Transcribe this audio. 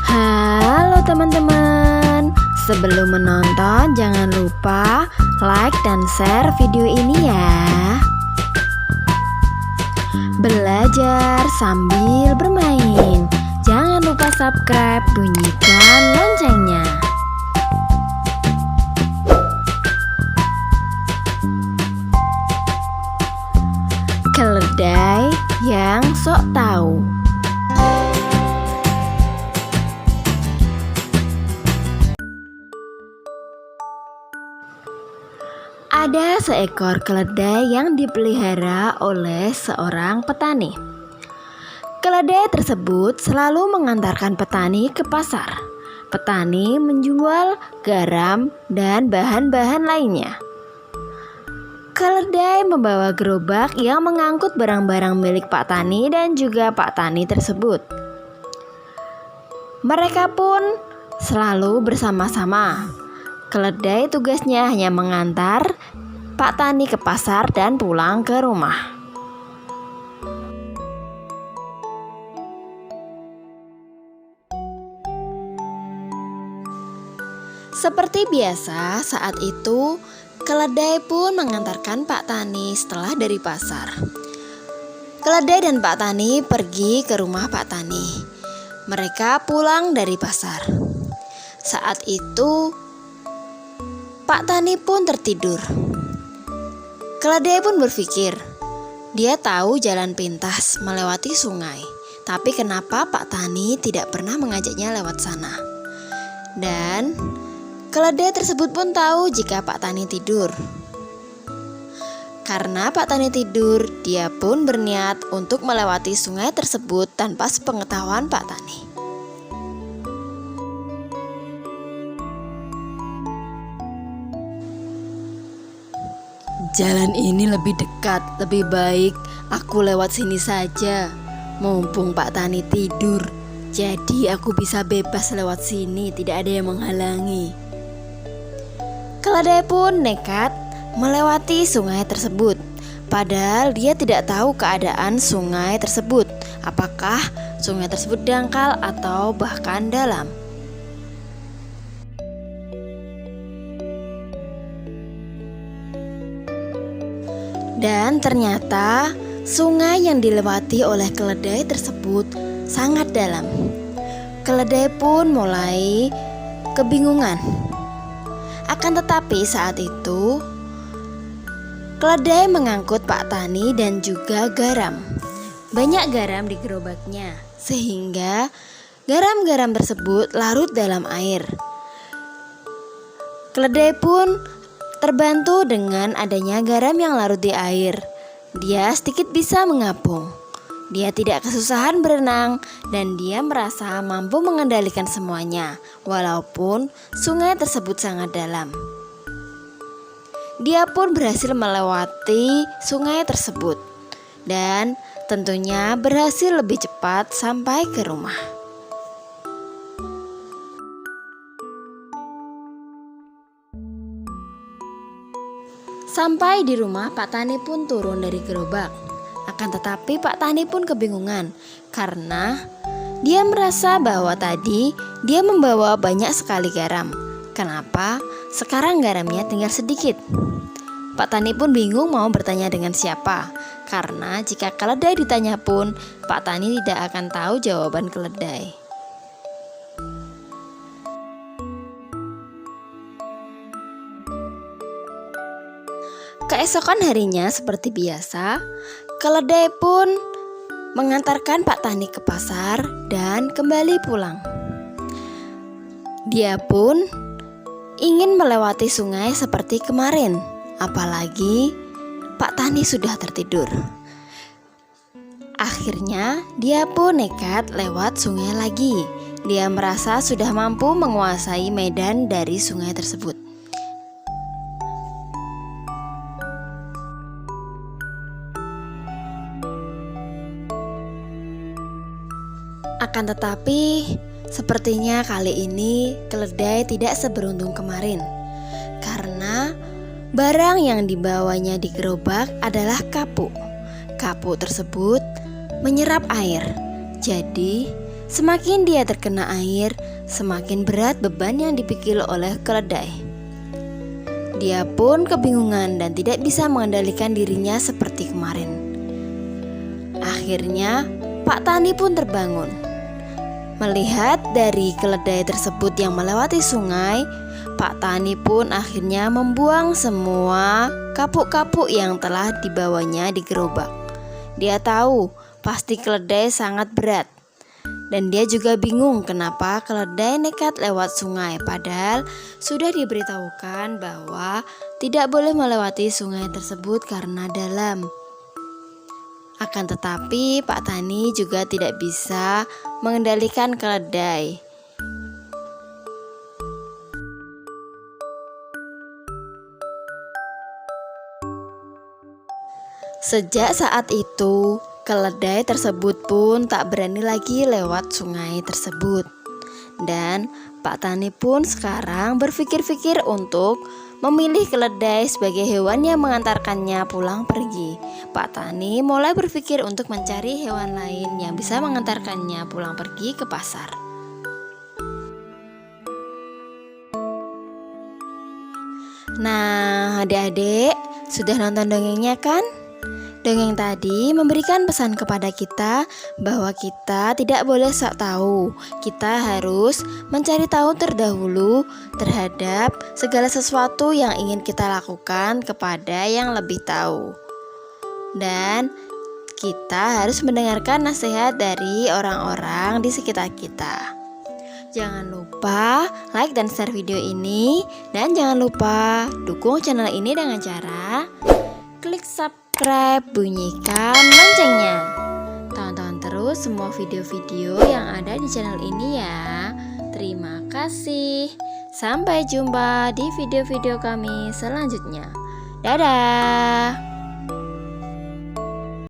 Halo teman-teman, sebelum menonton jangan lupa like dan share video ini ya. Belajar sambil bermain, jangan lupa subscribe, bunyikan loncengnya. Keledai yang sok tahu. Ada seekor keledai yang dipelihara oleh seorang petani. Keledai tersebut selalu mengantarkan petani ke pasar. Petani menjual garam dan bahan-bahan lainnya. Keledai membawa gerobak yang mengangkut barang-barang milik Pak Tani dan juga Pak Tani tersebut. Mereka pun selalu bersama-sama. Keledai tugasnya hanya mengantar Pak Tani ke pasar dan pulang ke rumah. Seperti biasa, saat itu keledai pun mengantarkan Pak Tani setelah dari pasar. Keledai dan Pak Tani pergi ke rumah Pak Tani. Mereka pulang dari pasar. Saat itu Pak Tani pun tertidur. Keledai pun berpikir, dia tahu jalan pintas melewati sungai, tapi kenapa Pak Tani tidak pernah mengajaknya lewat sana? Dan keledai tersebut pun tahu jika Pak Tani tidur. Karena Pak Tani tidur, dia pun berniat untuk melewati sungai tersebut tanpa sepengetahuan Pak Tani. Jalan ini lebih dekat, lebih baik aku lewat sini saja. Mumpung Pak Tani tidur, jadi aku bisa bebas lewat sini, tidak ada yang menghalangi. Keledai pun nekat melewati sungai tersebut. Padahal dia tidak tahu keadaan sungai tersebut. Apakah sungai tersebut dangkal atau bahkan dalam? Dan ternyata sungai yang dilewati oleh keledai tersebut sangat dalam. Keledai pun mulai kebingungan. Akan tetapi saat itu keledai mengangkut Pak Tani dan juga garam. Banyak garam di gerobaknya, sehingga garam-garam tersebut larut dalam air. Keledai pun terbantu dengan adanya garam yang larut di air. Dia sedikit bisa mengapung. Dia tidak kesusahan berenang dan dia merasa mampu mengendalikan semuanya, walaupun sungai tersebut sangat dalam. Dia pun berhasil melewati sungai tersebut dan tentunya berhasil lebih cepat sampai ke rumah. Sampai di rumah, Pak Tani pun turun dari gerobak. Akan tetapi Pak Tani pun kebingungan karena dia merasa bahwa tadi dia membawa banyak sekali garam. Kenapa sekarang garamnya tinggal sedikit? Pak Tani pun bingung mau bertanya dengan siapa. Karena jika keledai ditanya pun, Pak Tani tidak akan tahu jawaban keledai. Keesokan harinya seperti biasa, keledai pun mengantarkan Pak Tani ke pasar dan kembali pulang. Dia pun ingin melewati sungai seperti kemarin, apalagi Pak Tani sudah tertidur. Akhirnya dia pun nekat lewat sungai lagi. Dia merasa sudah mampu menguasai medan dari sungai tersebut. Akan tetapi, sepertinya kali ini keledai tidak seberuntung kemarin. Karena barang yang dibawanya di gerobak adalah kapuk. Kapuk tersebut menyerap air. Jadi Semakin dia terkena air, semakin berat beban yang dipikul oleh keledai. Dia pun kebingungan dan tidak bisa mengendalikan dirinya seperti kemarin. Akhirnya, Pak Tani pun terbangun. Melihat dari keledai tersebut yang melewati sungai, Pak Tani pun akhirnya membuang semua kapuk-kapuk yang telah dibawanya di gerobak. Dia tahu pasti keledai sangat berat. Dan dia juga bingung kenapa keledai nekat lewat sungai, padahal sudah diberitahukan bahwa tidak boleh melewati sungai tersebut karena dalam. Akan tetapi Pak Tani juga tidak bisa mengendalikan keledai. Sejak saat itu, keledai tersebut pun tak berani lagi lewat sungai tersebut. Dan Pak Tani pun sekarang berpikir-pikir untuk memilih keledai sebagai hewan yang mengantarkannya pulang pergi. Pak Tani mulai berpikir untuk mencari hewan lain yang bisa mengantarkannya pulang pergi ke pasar. Nah, adik-adik, sudah nonton dongengnya kan? Dongeng tadi memberikan pesan kepada kita bahwa kita tidak boleh sok tahu. Kita harus mencari tahu terdahulu terhadap segala sesuatu yang ingin kita lakukan kepada yang lebih tahu. Dan kita harus mendengarkan nasihat dari orang-orang di sekitar kita. Jangan lupa like dan share video ini. Dan jangan lupa dukung channel ini dengan cara klik subscribe, bunyikan loncengnya. Tonton terus semua video-video yang ada di channel ini ya. Terima kasih. Sampai jumpa di video-video kami selanjutnya. Dadah.